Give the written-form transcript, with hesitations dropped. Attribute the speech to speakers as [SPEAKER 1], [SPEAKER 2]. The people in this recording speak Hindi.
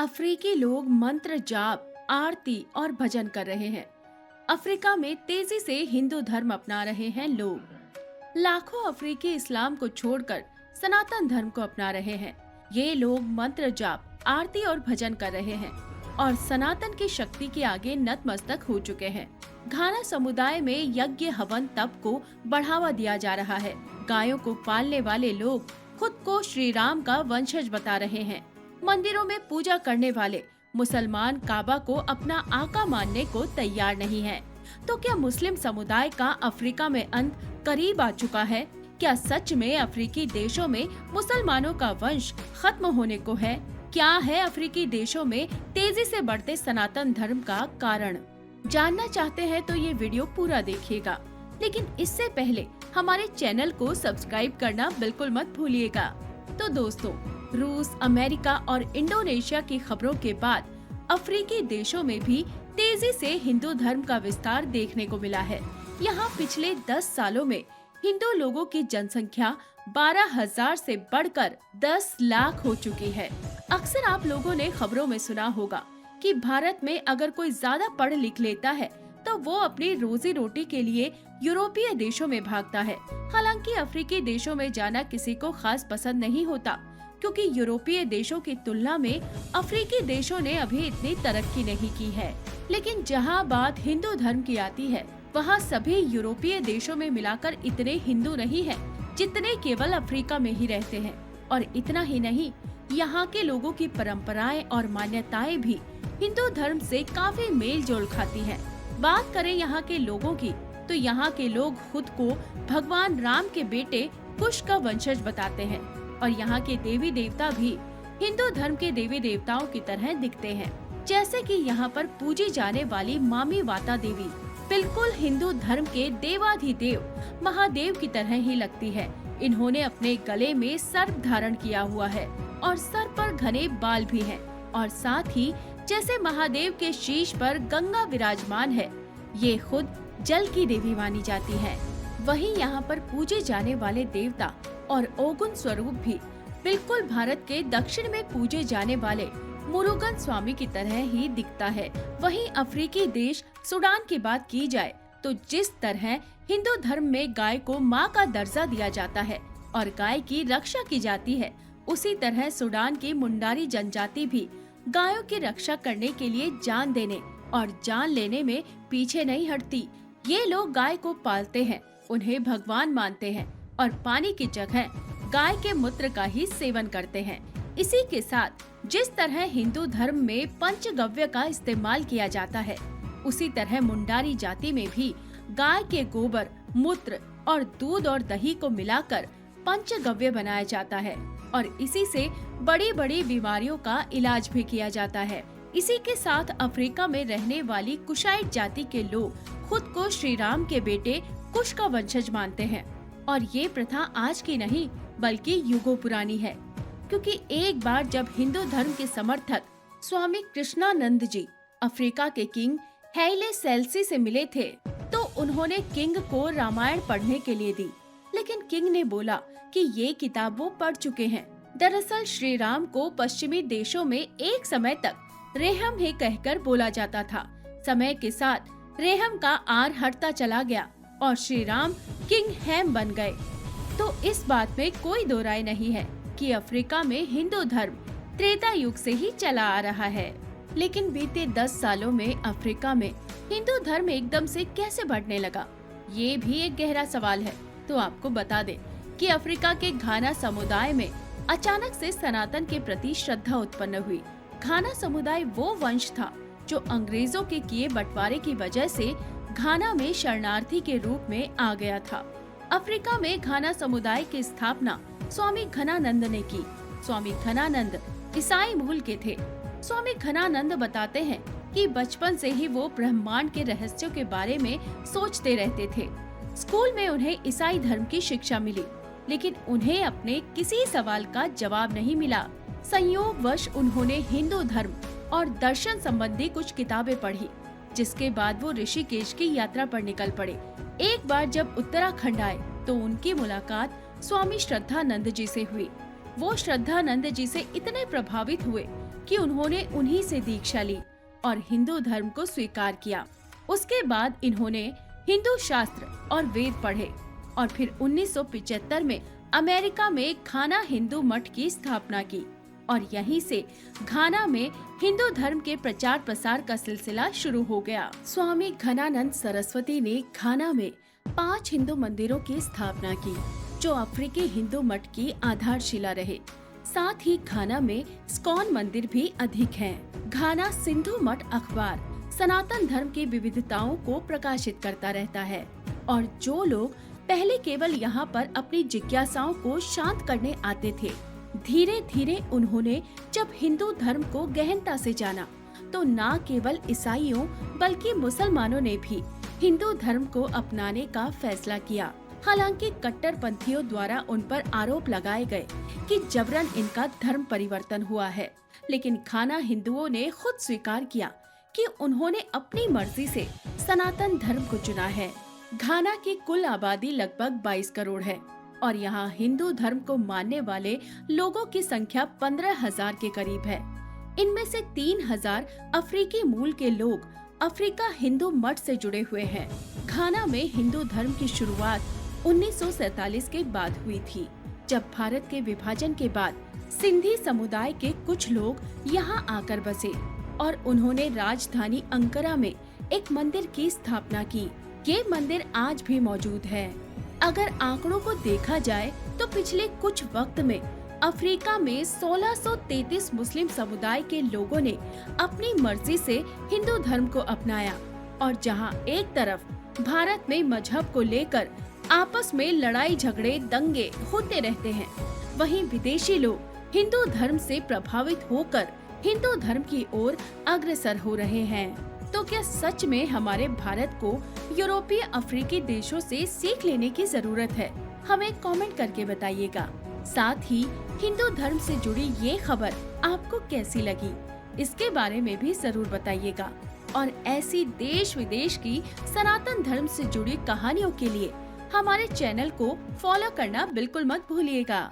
[SPEAKER 1] अफ्रीकी लोग मंत्र जाप, आरती और भजन कर रहे हैं। अफ्रीका में तेजी से हिंदू धर्म अपना रहे हैं लोग। लाखों अफ्रीकी इस्लाम को छोड़कर सनातन धर्म को अपना रहे हैं। ये लोग मंत्र जाप, आरती और भजन कर रहे हैं और सनातन की शक्ति के आगे नतमस्तक हो चुके हैं। घाना समुदाय में यज्ञ हवन तप को बढ़ावा दिया जा रहा है। गायों को पालने वाले लोग खुद को श्री राम का वंशज बता रहे हैं। मंदिरों में पूजा करने वाले मुसलमान काबा को अपना आका मानने को तैयार नहीं है। तो क्या मुस्लिम समुदाय का अफ्रीका में अंत करीब आ चुका है? क्या सच में अफ्रीकी देशों में मुसलमानों का वंश खत्म होने को है? क्या है अफ्रीकी देशों में तेजी से बढ़ते सनातन धर्म का कारण? जानना चाहते हैं तो ये वीडियो पूरा देखिएगा। लेकिन इससे पहले हमारे चैनल को सब्सक्राइब करना बिल्कुल मत भूलिएगा। तो दोस्तों, रूस, अमेरिका और इंडोनेशिया की खबरों के बाद अफ्रीकी देशों में भी तेजी से हिंदू धर्म का विस्तार देखने को मिला है। यहाँ पिछले 10 सालों में हिंदू लोगों की जनसंख्या 12,000 से बढ़कर 10 लाख हो चुकी है। अक्सर आप लोगों ने खबरों में सुना होगा कि भारत में अगर कोई ज्यादा पढ़ लिख लेता है तो वो अपनी रोजी रोटी के लिए यूरोपीय देशों में भागता है। हालांकि अफ्रीकी देशों में जाना किसी को खास पसंद नहीं होता, क्योंकि यूरोपीय देशों की तुलना में अफ्रीकी देशों ने अभी इतनी तरक्की नहीं की है। लेकिन जहां बात हिंदू धर्म की आती है, वहां सभी यूरोपीय देशों में मिलाकर इतने हिंदू नहीं हैं, जितने केवल अफ्रीका में ही रहते हैं। और इतना ही नहीं, यहाँ के लोगों की परंपराएं और मान्यताएं भी हिंदू धर्म से काफी मेल जोल खाती हैं। बात करें यहाँ के लोगों की, तो यहाँ के लोग खुद को भगवान राम के बेटे कुश का वंशज बताते हैं और यहाँ के देवी देवता भी हिंदू धर्म के देवी देवताओं की तरह दिखते हैं। जैसे कि यहाँ पर पूजी जाने वाली मामी वाता देवी बिल्कुल हिंदू धर्म के देवाधिदेव महादेव की तरह ही लगती है। इन्होंने अपने गले में सर्प धारण किया हुआ है और सर पर घने बाल भी हैं और साथ ही जैसे महादेव के शीश पर गंगा विराजमान है, ये खुद जल की देवी मानी जाती है। वहीं यहाँ पर पूजे जाने वाले देवता और ओगुन स्वरूप भी बिल्कुल भारत के दक्षिण में पूजे जाने वाले मुरुगन स्वामी की तरह ही दिखता है। वहीं अफ्रीकी देश सूडान की बात की जाए तो जिस तरह हिंदू धर्म में गाय को माँ का दर्जा दिया जाता है और गाय की रक्षा की जाती है, उसी तरह सूडान की मुंडारी जनजाति भी गायों की रक्षा करने के लिए जान देने और जान लेने में पीछे नहीं हटती। ये लोग गाय को पालते हैं, उन्हें भगवान मानते हैं और पानी की जगह गाय के मूत्र का ही सेवन करते हैं। इसी के साथ जिस तरह हिंदू धर्म में पंचगव्य का इस्तेमाल किया जाता है, उसी तरह मुंडारी जाति में भी गाय के गोबर, मूत्र और दूध और दही को मिलाकर पंचगव्य बनाया जाता है और इसी से बड़ी बड़ी बीमारियों का इलाज भी किया जाता है। इसी के साथ अफ्रीका में रहने वाली कुशाइट जाति के लोग खुद को श्री राम के बेटे कुश का वंशज मानते हैं और ये प्रथा आज की नहीं बल्कि युगों पुरानी है। क्योंकि एक बार जब हिंदू धर्म के समर्थक स्वामी कृष्णानंद जी अफ्रीका के किंग हैले सेल्सी से मिले थे, तो उन्होंने किंग को रामायण पढ़ने के लिए दी, लेकिन किंग ने बोला कि ये किताब वो पढ़ चुके हैं। दरअसल श्री राम को पश्चिमी देशों में एक समय तक रेहम ही कहकर बोला जाता था। समय के साथ रेहम का आर हटता चला गया और श्री राम किंग हैम बन गए। तो इस बात में कोई दो राय नहीं है कि अफ्रीका में हिंदू धर्म त्रेता युग से ही चला आ रहा है। लेकिन बीते 10 सालों में अफ्रीका में हिंदू धर्म एकदम से कैसे बढ़ने लगा, ये भी एक गहरा सवाल है। तो आपको बता दें कि अफ्रीका के घाना समुदाय में अचानक से सनातन के प्रति श्रद्धा उत्पन्न हुई। घाना समुदाय वो वंश था जो अंग्रेजों के किए बंटवारे की वजह से घाना में शरणार्थी के रूप में आ गया था। अफ्रीका में घाना समुदाय की स्थापना स्वामी घनानंद ने की। स्वामी घनानंद ईसाई मूल के थे। स्वामी घनानंद बताते हैं कि बचपन से ही वो ब्रह्मांड के रहस्यों के बारे में सोचते रहते थे। स्कूल में उन्हें ईसाई धर्म की शिक्षा मिली, लेकिन उन्हें अपने किसी सवाल का जवाब नहीं मिला। संयोगवश उन्होंने हिंदू धर्म और दर्शन संबंधी कुछ किताबें पढ़ी, जिसके बाद वो ऋषिकेश की यात्रा पर निकल पड़े। एक बार जब उत्तराखंड आए तो उनकी मुलाकात स्वामी श्रद्धानंद जी से हुई। वो श्रद्धानंद जी से इतने प्रभावित हुए कि उन्होंने उन्हीं से दीक्षा ली और हिंदू धर्म को स्वीकार किया। उसके बाद इन्होंने हिंदू शास्त्र और वेद पढ़े और फिर 1975 में अमेरिका में घाना हिंदू मठ की स्थापना की और यहीं से घाना में हिंदू धर्म के प्रचार प्रसार का सिलसिला शुरू हो गया। स्वामी घनानंद सरस्वती ने घाना में 5 हिंदू मंदिरों की स्थापना की, जो अफ्रीकी हिंदू मठ की आधारशिला रहे। साथ ही घाना में स्कॉन मंदिर भी अधिक हैं। घाना सिंधु मठ अखबार सनातन धर्म की विविधताओं को प्रकाशित करता रहता है और जो लोग पहले केवल यहाँ पर अपनी जिज्ञासाओं को शांत करने आते थे, धीरे धीरे उन्होंने जब हिंदू धर्म को गहनता से जाना तो न केवल ईसाइयों बल्कि मुसलमानों ने भी हिंदू धर्म को अपनाने का फैसला किया। हालांकि कट्टरपंथियों द्वारा उन पर आरोप लगाए गए कि जबरन इनका धर्म परिवर्तन हुआ है, लेकिन घाना हिंदुओं ने खुद स्वीकार किया कि उन्होंने अपनी मर्जी से सनातन धर्म को चुना है। घाना की कुल आबादी लगभग 22 करोड़ है और यहाँ हिंदू धर्म को मानने वाले लोगों की संख्या 15,000 के करीब है। इनमें से 3,000 अफ्रीकी मूल के लोग अफ्रीका हिंदू मठ से जुड़े हुए हैं। घाना में हिंदू धर्म की शुरुआत 1947 के बाद हुई थी, जब भारत के विभाजन के बाद सिंधी समुदाय के कुछ लोग यहाँ आकर बसे और उन्होंने राजधानी अंकारा में एक मंदिर की स्थापना की। ये मंदिर आज भी मौजूद है। अगर आंकड़ों को देखा जाए तो पिछले कुछ वक्त में अफ्रीका में 1633 मुस्लिम समुदाय के लोगों ने अपनी मर्जी से हिंदू धर्म को अपनाया और जहां एक तरफ भारत में मजहब को लेकर आपस में लड़ाई झगड़े दंगे होते रहते हैं, वहीं विदेशी लोग हिंदू धर्म से प्रभावित होकर हिंदू धर्म की ओर अग्रसर हो रहे हैं। तो क्या सच में हमारे भारत को यूरोपीय अफ्रीकी देशों से सीख लेने की जरूरत है? हमें कमेंट करके बताइएगा। साथ ही हिंदू धर्म से जुड़ी ये खबर आपको कैसी लगी, इसके बारे में भी जरूर बताइएगा। और ऐसी देश विदेश की सनातन धर्म से जुड़ी कहानियों के लिए हमारे चैनल को फॉलो करना बिल्कुल मत भूलिएगा।